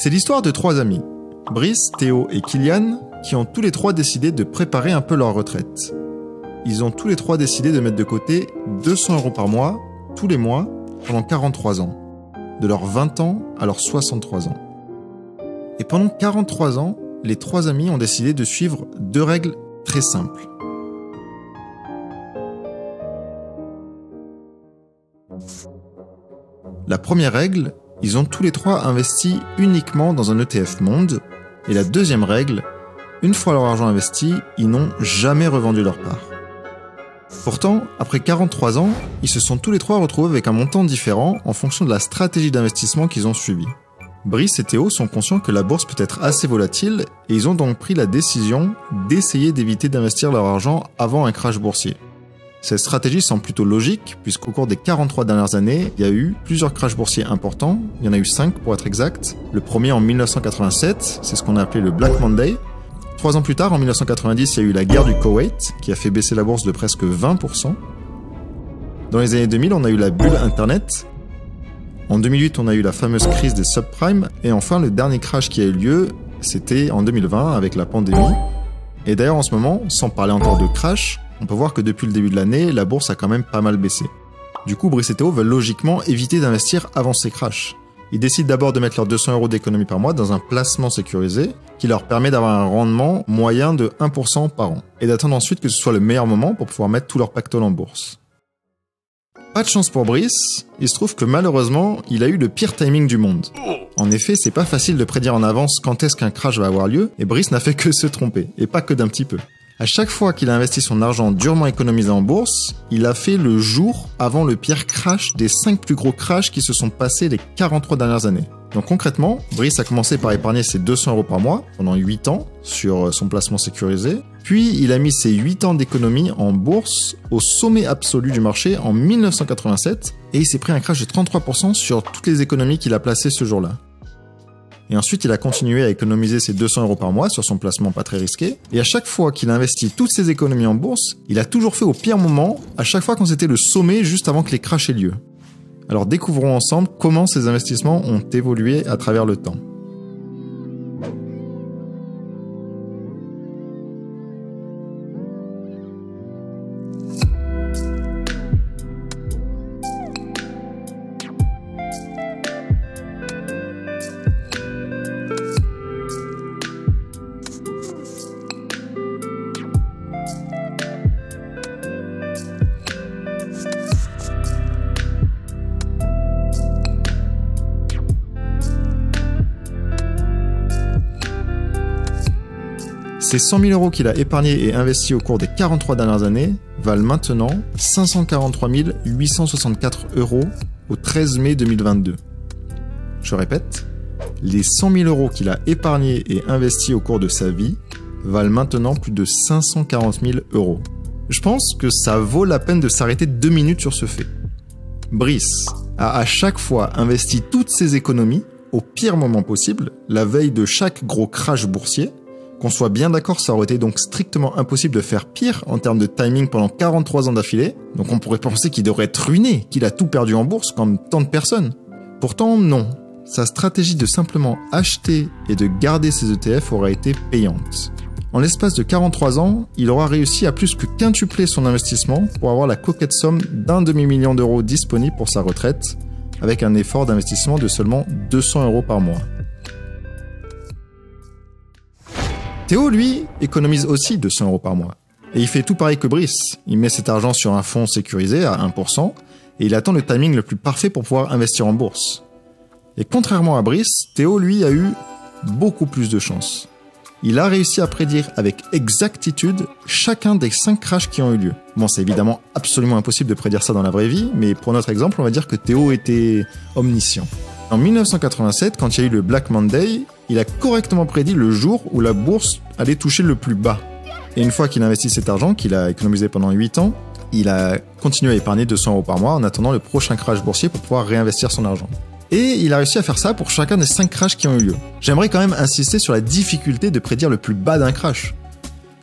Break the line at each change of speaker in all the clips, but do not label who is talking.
C'est l'histoire de trois amis, Brice, Théo et Kylian, qui ont tous les trois décidé de préparer un peu leur retraite. Ils ont tous les trois décidé de mettre de côté 200 € par mois, tous les mois, pendant 43 ans, de leurs 20 ans à leurs 63 ans. Et pendant 43 ans, les trois amis ont décidé de suivre deux règles très simples. La première règle, ils ont tous les trois investi uniquement dans un ETF monde. Et la deuxième règle, une fois leur argent investi, ils n'ont jamais revendu leur part. Pourtant, après 43 ans, ils se sont tous les trois retrouvés avec un montant différent en fonction de la stratégie d'investissement qu'ils ont suivie. Brice et Théo sont conscients que la bourse peut être assez volatile et ils ont donc pris la décision d'essayer d'éviter d'investir leur argent avant un crash boursier. Cette stratégie semble plutôt logique puisqu'au cours des 43 dernières années, il y a eu plusieurs crashs boursiers importants, il y en a eu 5 pour être exact. Le premier en 1987, c'est ce qu'on a appelé le Black Monday. 3 ans plus tard, en 1990, il y a eu la guerre du Koweït qui a fait baisser la bourse de presque 20%. Dans les années 2000, on a eu la bulle Internet. En 2008, on a eu la fameuse crise des subprimes. Et enfin, le dernier crash qui a eu lieu, c'était en 2020 avec la pandémie. Et d'ailleurs, en ce moment, sans parler encore de crash, on peut voir que depuis le début de l'année, la bourse a quand même pas mal baissé. Du coup, Brice et Théo veulent logiquement éviter d'investir avant ces crashs. Ils décident d'abord de mettre leurs 200 € d'économie par mois dans un placement sécurisé qui leur permet d'avoir un rendement moyen de 1% par an et d'attendre ensuite que ce soit le meilleur moment pour pouvoir mettre tout leur pactole en bourse. Pas de chance pour Brice, il se trouve que malheureusement, il a eu le pire timing du monde. En effet, c'est pas facile de prédire en avance quand est-ce qu'un crash va avoir lieu et Brice n'a fait que se tromper, et pas que d'un petit peu. À chaque fois qu'il a investi son argent durement économisé en bourse, il a fait le jour avant le pire crash des 5 plus gros crashs qui se sont passés les 43 dernières années. Donc concrètement, Brice a commencé par épargner ses 200 € par mois pendant 8 ans sur son placement sécurisé, puis il a mis ses 8 ans d'économie en bourse au sommet absolu du marché en 1987 et il s'est pris un crash de 33% sur toutes les économies qu'il a placées ce jour-là. Et ensuite, il a continué à économiser ses 200 € par mois sur son placement pas très risqué. Et à chaque fois qu'il a investi toutes ses économies en bourse, il a toujours fait au pire moment, à chaque fois quand c'était le sommet juste avant que les crashs aient lieu. Alors découvrons ensemble comment ces investissements ont évolué à travers le temps. Ces 100 000 € qu'il a épargnés et investis au cours des 43 dernières années valent maintenant 543 864 € au 13 mai 2022. Je répète, les 100 000 € qu'il a épargnés et investis au cours de sa vie valent maintenant plus de 540 000 €. Je pense que ça vaut la peine de s'arrêter 2 minutes sur ce fait. Brice a à chaque fois investi toutes ses économies au pire moment possible, la veille de chaque gros crash boursier. Qu'on soit bien d'accord, ça aurait été donc strictement impossible de faire pire en termes de timing pendant 43 ans d'affilée. Donc on pourrait penser qu'il devrait être ruiné, qu'il a tout perdu en bourse comme tant de personnes. Pourtant non, sa stratégie de simplement acheter et de garder ses ETF aurait été payante. En l'espace de 43 ans, il aura réussi à plus que quintupler son investissement pour avoir la coquette somme d'1 demi-million d'euros disponible pour sa retraite, avec un effort d'investissement de seulement 200 € par mois. Théo, lui, économise aussi 200 € par mois. Et il fait tout pareil que Brice. Il met cet argent sur un fonds sécurisé à 1% et il attend le timing le plus parfait pour pouvoir investir en bourse. Et contrairement à Brice, Théo, lui, a eu beaucoup plus de chance. Il a réussi à prédire avec exactitude chacun des 5 crashs qui ont eu lieu. Bon, c'est évidemment absolument impossible de prédire ça dans la vraie vie, mais pour notre exemple, on va dire que Théo était omniscient. En 1987, quand il y a eu le Black Monday, il a correctement prédit le jour où la bourse allait toucher le plus bas. Et une fois qu'il a investi cet argent, qu'il a économisé pendant 8 ans, il a continué à épargner 200 € par mois en attendant le prochain crash boursier pour pouvoir réinvestir son argent. Et il a réussi à faire ça pour chacun des 5 crashs qui ont eu lieu. J'aimerais quand même insister sur la difficulté de prédire le plus bas d'un crash.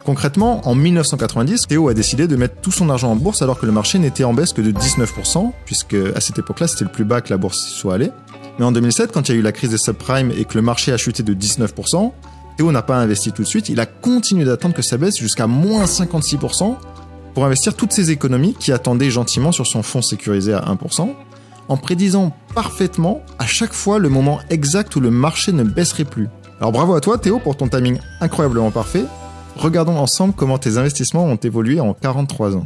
Concrètement, en 1990, Théo a décidé de mettre tout son argent en bourse alors que le marché n'était en baisse que de 19%, puisque à cette époque-là, c'était le plus bas que la bourse soit allée. Mais en 2007, quand il y a eu la crise des subprimes et que le marché a chuté de 19%, Théo n'a pas investi tout de suite, il a continué d'attendre que ça baisse jusqu'à moins 56% pour investir toutes ses économies qui attendaient gentiment sur son fonds sécurisé à 1%, en prédisant parfaitement à chaque fois le moment exact où le marché ne baisserait plus. Alors bravo à toi Théo pour ton timing incroyablement parfait. Regardons ensemble comment tes investissements ont évolué en 43 ans.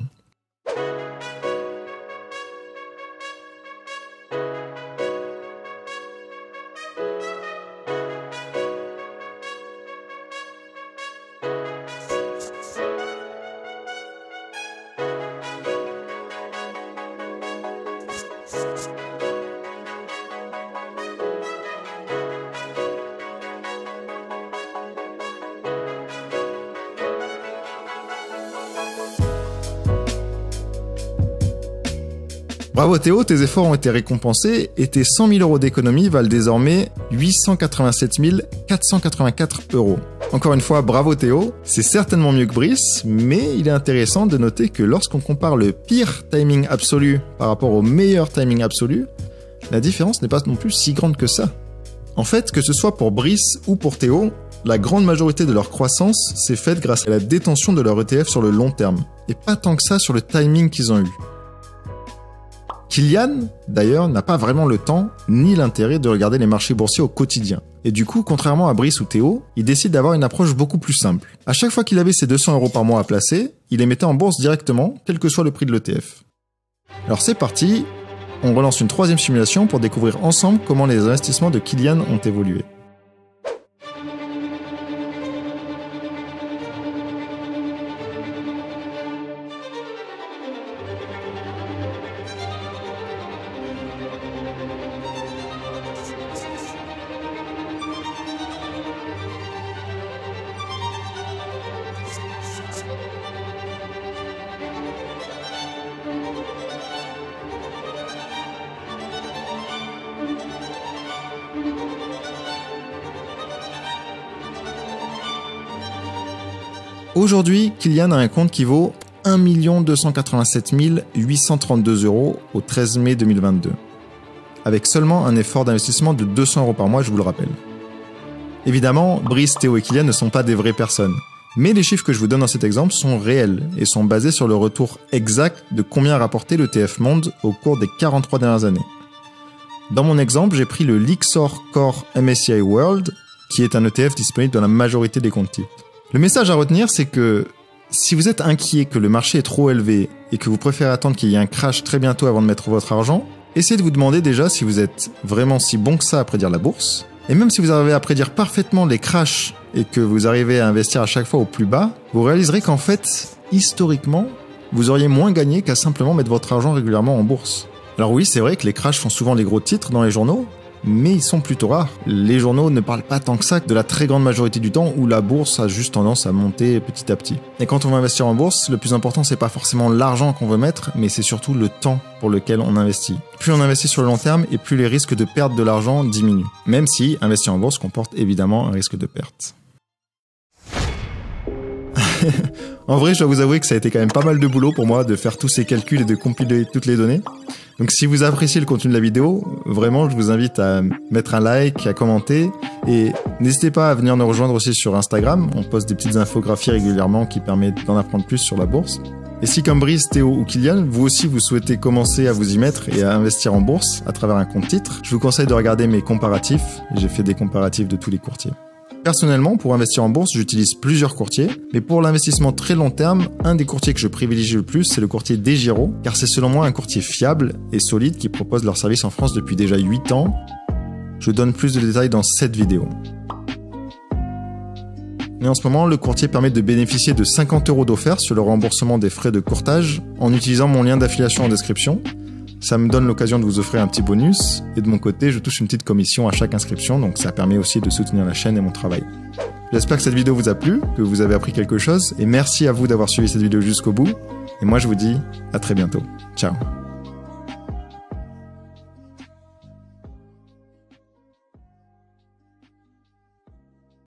Bravo Théo, tes efforts ont été récompensés et tes 100 000 € d'économie valent désormais 887 484 €. Encore une fois, bravo Théo, c'est certainement mieux que Brice, mais il est intéressant de noter que lorsqu'on compare le pire timing absolu par rapport au meilleur timing absolu, la différence n'est pas non plus si grande que ça. En fait, que ce soit pour Brice ou pour Théo, la grande majorité de leur croissance s'est faite grâce à la détention de leur ETF sur le long terme, et pas tant que ça sur le timing qu'ils ont eu. Kylian, d'ailleurs, n'a pas vraiment le temps ni l'intérêt de regarder les marchés boursiers au quotidien. Et du coup, contrairement à Brice ou Théo, il décide d'avoir une approche beaucoup plus simple. À chaque fois qu'il avait ses 200 € par mois à placer, il les mettait en bourse directement, quel que soit le prix de l'ETF. Alors c'est parti, on relance une troisième simulation pour découvrir ensemble comment les investissements de Kylian ont évolué. Aujourd'hui, Kylian a un compte qui vaut 1 287 832 € au 13 mai 2022, avec seulement un effort d'investissement de 200 € par mois, je vous le rappelle. Évidemment, Brice, Théo et Kylian ne sont pas des vraies personnes, mais les chiffres que je vous donne dans cet exemple sont réels et sont basés sur le retour exact de combien a rapporté l'ETF Monde au cours des 43 dernières années. Dans mon exemple, j'ai pris le Lyxor Core MSCI World, qui est un ETF disponible dans la majorité des comptes types. Le message à retenir, c'est que si vous êtes inquiet que le marché est trop élevé et que vous préférez attendre qu'il y ait un crash très bientôt avant de mettre votre argent, essayez de vous demander déjà si vous êtes vraiment si bon que ça à prédire la bourse. Et même si vous arrivez à prédire parfaitement les crashs et que vous arrivez à investir à chaque fois au plus bas, vous réaliserez qu'en fait, historiquement, vous auriez moins gagné qu'à simplement mettre votre argent régulièrement en bourse. Alors oui, c'est vrai que les crashs font souvent les gros titres dans les journaux, mais ils sont plutôt rares. Les journaux ne parlent pas tant que ça de la très grande majorité du temps où la bourse a juste tendance à monter petit à petit. Et quand on va investir en bourse, le plus important c'est pas forcément l'argent qu'on veut mettre, mais c'est surtout le temps pour lequel on investit. Plus on investit sur le long terme et plus les risques de perdre de l'argent diminuent. Même si investir en bourse comporte évidemment un risque de perte. En vrai, je dois vous avouer que ça a été quand même pas mal de boulot pour moi de faire tous ces calculs et de compiler toutes les données. Donc si vous appréciez le contenu de la vidéo, vraiment je vous invite à mettre un like, à commenter et n'hésitez pas à venir nous rejoindre aussi sur Instagram. On poste des petites infographies régulièrement qui permettent d'en apprendre plus sur la bourse. Et si comme Brice, Théo ou Kylian, vous aussi vous souhaitez commencer à vous y mettre et à investir en bourse à travers un compte titre, je vous conseille de regarder mes comparatifs. J'ai fait des comparatifs de tous les courtiers. Personnellement, pour investir en bourse, j'utilise plusieurs courtiers, mais pour l'investissement très long terme, un des courtiers que je privilégie le plus, c'est le courtier DEGIRO, car c'est selon moi un courtier fiable et solide qui propose leur service en France depuis déjà 8 ans. Je donne plus de détails dans cette vidéo. Et en ce moment, le courtier permet de bénéficier de 50 € d'offert sur le remboursement des frais de courtage en utilisant mon lien d'affiliation en description. Ça me donne l'occasion de vous offrir un petit bonus, et de mon côté, je touche une petite commission à chaque inscription, donc ça permet aussi de soutenir la chaîne et mon travail. J'espère que cette vidéo vous a plu, que vous avez appris quelque chose, et merci à vous d'avoir suivi cette vidéo jusqu'au bout, et moi je vous dis à très bientôt. Ciao.